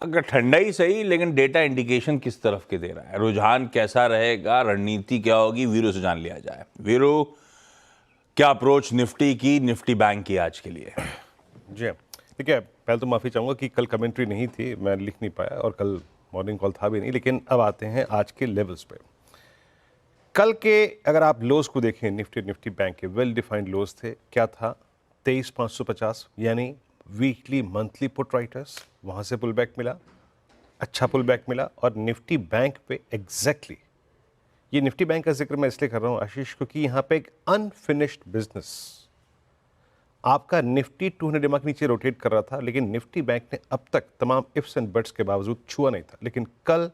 अगर ठंडा ही सही, लेकिन डेटा इंडिकेशन किस तरफ के दे रहा है, रुझान कैसा रहेगा, रणनीति क्या होगी, वीरू से जान लिया जाए। वीरू, क्या अप्रोच निफ्टी की, निफ्टी बैंक की आज के लिए? जी ठीक है, पहले तो माफ़ी चाहूँगा कि कल कमेंट्री नहीं थी, मैं लिख नहीं पाया और कल मॉर्निंग कॉल था भी नहीं, लेकिन अब आते हैं आज के लेवल्स पे। कल के अगर आप लोज को देखें, निफ्टी बैंक के वेल डिफाइंड लोज थे। क्या था? 23,550, यानी वीकली मंथली पुट राइटर्स, वहाँ से पुल बैक मिला, अच्छा पुल बैक मिला। और निफ्टी बैंक पे एग्जैक्टली, ये निफ्टी बैंक का जिक्र मैं इसलिए कर रहा हूँ आशीष, क्योंकि यहाँ पे एक अनफिनिश्ड बिजनेस, आपका निफ्टी 200 दिमाग नीचे रोटेट कर रहा था, लेकिन निफ्टी बैंक ने अब तक तमाम इफ्स एंड बट्स के बावजूद छुआ नहीं था। लेकिन कल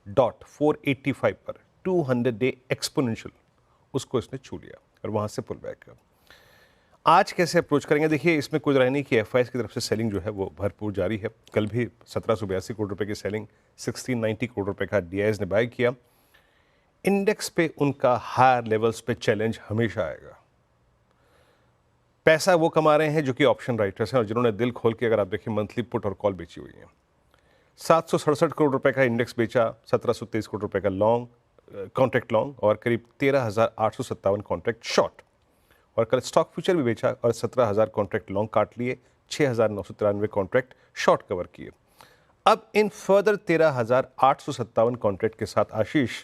डॉट 485 पर 200 डे एक्सपोनेंशियल, उसको इसने छू लिया और वहां से पुल बैक। आज कैसे अप्रोच करेंगे? देखिए, इसमें कोई राय नहीं कि एफआईएस की तरफ से सेलिंग जो है वो भरपूर जारी है। कल भी 1782 करोड़ रुपए की सेलिंग, 1690 करोड़ रुपए का डीआईएस ने बाय किया। इंडेक्स पे उनका हायर लेवल्स पे चैलेंज हमेशा आएगा। पैसा वो कमा रहे हैं जो कि ऑप्शन राइटर्स हैं और जिन्होंने दिल खोल के, अगर आप देखें, मंथली पुट और कॉल बेची हुई है। 767 करोड़ रुपए का इंडेक्स बेचा, 1723 करोड़ रुपए का लॉन्ग कॉन्ट्रैक्ट लॉन्ग और करीब 13,857 कॉन्ट्रैक्ट शॉर्ट। और कल स्टॉक फ्यूचर भी बेचा और 17,000 कॉन्ट्रैक्ट लॉन्ग काट लिए, 6,993 कॉन्ट्रैक्ट शॉर्ट कवर किए। अब इन फर्दर 13,857 कॉन्ट्रैक्ट के साथ आशीष,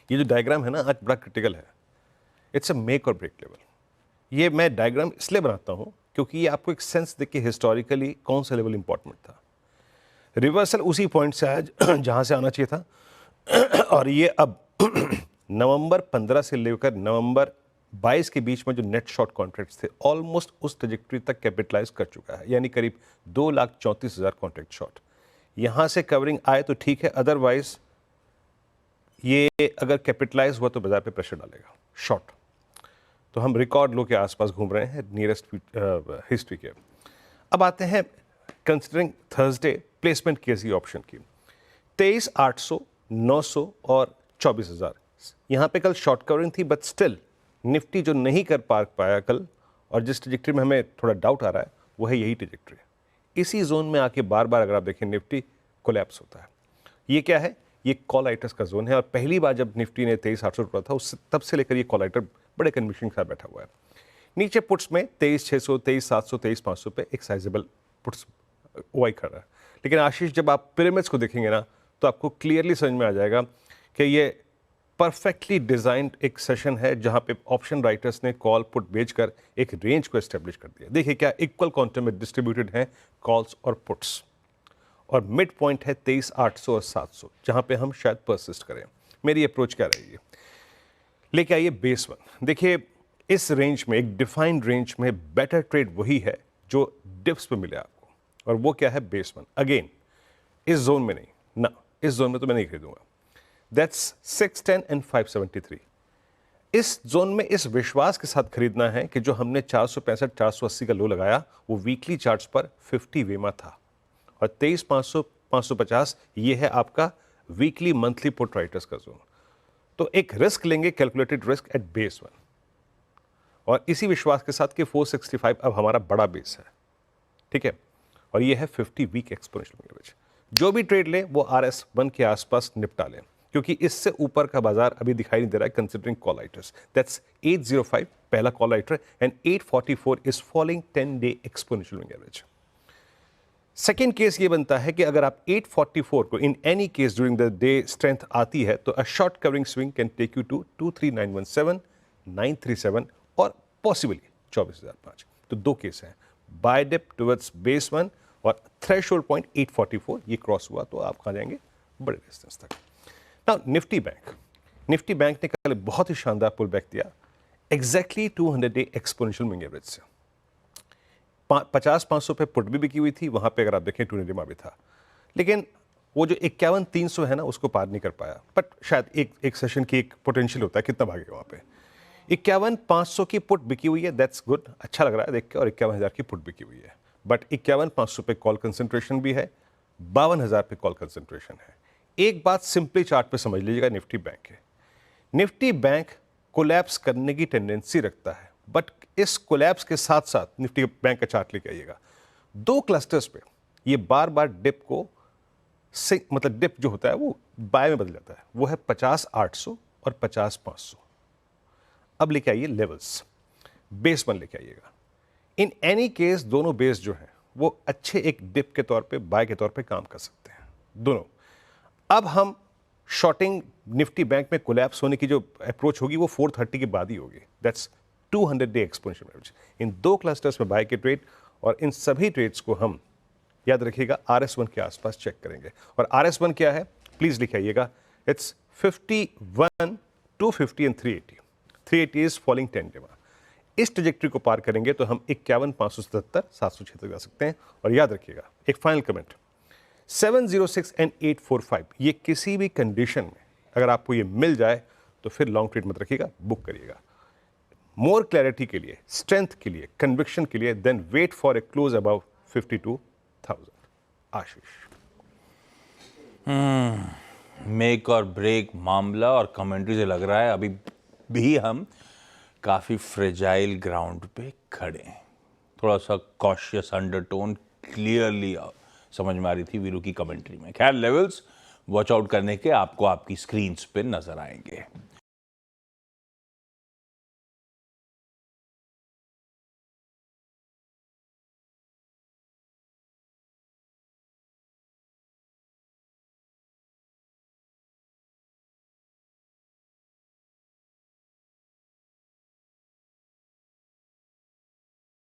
ये जो डायग्राम है ना, आज बड़ा क्रिटिकल है। इट्स अ मेक और ब्रेक लेवल। ये मैं डायग्राम इसलिए बनाता हूं क्योंकि ये आपको एक सेंस दे के हिस्टोरिकली कौन सा लेवल इंपॉर्टेंट था। रिवर्सल उसी पॉइंट से आया जहां से आना चाहिए था और ये अब नवंबर 15 से लेकर नवंबर 22 के बीच में जो नेट शॉर्ट कॉन्ट्रैक्ट्स थे, ऑलमोस्ट उस ट्रेजेक्टरी तक कैपिटलाइज कर चुका है, यानी करीब 2,34,000 कॉन्ट्रैक्ट शॉर्ट। यहां से कवरिंग आए तो ठीक है, अदरवाइज ये अगर कैपिटलाइज हुआ तो बाजार पे प्रेशर डालेगा शॉर्ट। तो हम रिकॉर्ड लो के आसपास घूम रहे हैं नियरेस्ट हिस्ट्री के। अब आते हैं कंसिडरिंग थर्सडे प्लेसमेंट केसी ऑप्शन की, 23,800, 900 और 24,000। यहाँ पे कल शॉर्ट कवरिंग थी, बट स्टिल निफ्टी जो नहीं कर पाया कल, और जिस ट्रेजेक्टरी में हमें थोड़ा डाउट आ रहा है, वो है यही ट्रेजेक्टरी। इसी जोन में आके बार बार अगर आप देखें निफ्टी कोलैप्स होता है। ये क्या है? ये कॉल राइटर्स का जोन है और पहली बार जब निफ्टी ने 23,800 टूटा था, उससे तब से लेकर ये कॉल राइटर बड़े कन्विक्शन के साथ बैठा हुआ है। नीचे पुट्स में 23,600, 23,700, 23,500 पे एक साइजेबल पुट्स ओआई कर रहा है। लेकिन आशीष, जब आप पिरामिड्स को देखेंगे ना, तो आपको क्लियरली समझ में आ जाएगा कि ये परफेक्टली डिजाइंड एक सेशन है जहां पे ऑप्शन राइटर्स ने कॉल पुट बेचकर एक रेंज को एस्टेब्लिश कर दिया। देखिए, क्या इक्वल क्वांटम में डिस्ट्रीब्यूटेड हैं कॉल्स और पुट्स, और मिड पॉइंट है 23,800 और 700, जहां पे हम शायद परसिस्ट करें। मेरी अप्रोच क्या रहेगी? लेके आइए बेस वन। देखिए, इस रेंज में, एक डिफाइंड रेंज में, बेटर ट्रेड वही है जो डिप्स पे मिले आपको, और वो क्या है? Base one. अगेन, इस जोन में नहीं ना, इस जोन में तो मैं नहीं खरीदूंगा। That's 610 and 573। इस जोन में इस विश्वास के साथ खरीदना है कि जो हमने 465, 480 का लो लगाया, वो वीकली चार्ट्स पर 50 वे में था, और 23,500, 550 ये है आपका वीकली मंथली पुट राइटर्स का जोन। तो एक रिस्क लेंगे, calculated risk at base one, और इसी विश्वास के साथ कि 465 अब हमारा बड़ा बेस है, ठीक है। और ये है 50 वीक एक्सपोनेंशियल एवरेज। जो भी ट्रेड ले वो RS1 के आसपास निपटा लें, क्योंकि इससे ऊपर का बाजार अभी दिखाई नहीं दे रहा है कंसिडरिंग कॉल राइटर्स। दैट्स 805 पहला call writer and 844 is following 10 day exponential average. Second case ये बनता है कि अगर आप 844 को in any case during the day strength आती है, तो a short covering swing can take you to 23,917, 937 और पॉसिबली 24,005। तो दो केस हैं, by dip towards base one और थ्रेशोल्ड पॉइंट 844, ये क्रॉस हुआ तो आप कहाँ जाएंगे? बड़े डिस्टेंस तक। नाउ निफ्टी बैंक ने कल बहुत ही शानदार पुल बैक दिया, exactly 200 day exponential moving average से। 50-500 पे पुट भी बिकी हुई थी, वहां पे अगर आप देखें 200 डे भी था, लेकिन वो जो 51-300 है ना, उसको पार नहीं कर पाया। बट शायद एक सेशन की एक पोटेंशियल होता है, कितना भागेगा वहां पे। 51,500 की पुट बिकी हुई है, दैट्स गुड, अच्छा लग रहा है देख के, और 51,000 की पुट बिकी हुई है। बट 51,500 पे कॉल कंसेंट्रेशन भी है, 52,000 पे कॉल कंसेंट्रेशन है। एक बात सिंपली चार्ट पे समझ लीजिएगा, निफ्टी बैंक है, निफ्टी बैंक कोलैप्स करने की टेंडेंसी रखता है, बट इस कोलैप्स के साथ साथ निफ्टी बैंक का चार्ट लेके आइएगा, दो क्लस्टर्स पे ये बार बार डिप को मतलब डिप जो होता है वो बाय में बदल जाता है, वो है 50-800 और 50-500। अब लेके आइए लेवल्स, बेस 1 लेके आइएगा। इन एनी केस दोनों बेस जो हैं वो अच्छे एक डिप के तौर पे, बाय के तौर पे काम कर सकते हैं दोनों। अब हम शॉर्टिंग निफ्टी बैंक में कोलैप्स होने की जो अप्रोच होगी वो 430 के बाद ही होगी। That's 200 day exponential average. इन दो क्लस्टर्स में बाय के ट्रेड, और इन सभी ट्रेड्स को हम याद रखिएगा RS1 के आसपास चेक करेंगे। और RS1 क्या है प्लीज लिख आइएगा, it's 51, 250 and 380। 380 is falling tandem. इस ट्रेजेक्टरी को पार करेंगे तो हम 51,577, 776 जा सकते हैं। और याद रखिएगा एक फाइनल कमेंट, 706 एंड 845 ये किसी भी कंडीशन में अगर आपको ये मिल जाए तो फिर लॉन्ग ट्रेड मत रखिएगा, बुक करिएगा। मोर क्लैरिटी के लिए, स्ट्रेंथ के लिए, कन्विक्शन के लिए, then wait for a close about 52,000। Ashish, make और ब्रेक मामला और कमेंट्री से लग रहा है अभी भी हम काफ़ी फ्रेजाइल ग्राउंड पे खड़े हैं। थोड़ा सा कॉशियस अंडरटोन क्लियरली समझ में आ रही थी वीरू की कमेंट्री में। खैर, लेवल्स वॉच आउट करने के आपको आपकी स्क्रीन्स पे नजर आएंगे।